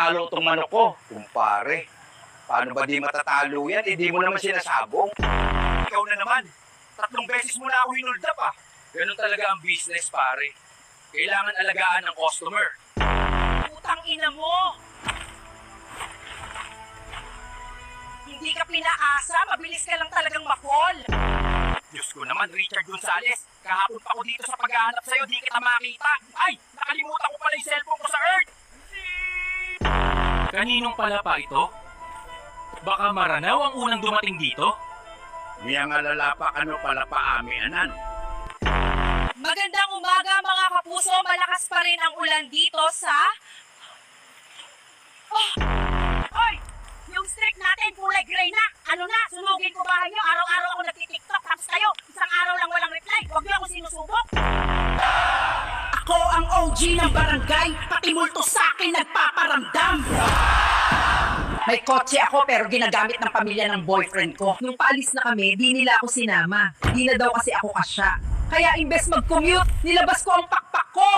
Talo tong manok ko. Kumpare, paano ba di matatalo yan? Hindi mo naman sinasabong. Ikaw na naman. 3 beses mo na ako hinold up ah. Ganun talaga ang business, pare. Kailangan alagaan ng customer. Putang ina mo! Hindi ka pinaasa, mabilis ka lang talagang makol. Diyos ko naman, Richard Gonzales. Kahapon pa ako dito sa paghahanap sa'yo, di kita makita. Ay, nakalimutan ko pala yung cellphone ko sa Earth. Kaninong pala pa ito? Baka Maranaw ang unang dumating dito? Niyang alalapak ano pala pa amianan. Magandang umaga mga kapuso, malakas pa rin ang ulan dito sa... Oh! Hoy! Yung streak natin kulay gray na! Ano na? Sunugin ko bahay nyo? Araw-araw ako nagtitiktok tapos kayo, isang araw lang walang reply. Huwag niyo ako sinusubok. Ako ang OG ng barangay, pati multo sa akin nagpaparamdam. May kotse ako pero ginagamit ng pamilya ng boyfriend ko. Nung paalis na kami, di nila ako sinama. Di na daw kasi ako kasya. Kaya imbes mag-commute, nilabas ko ang pakpak ko!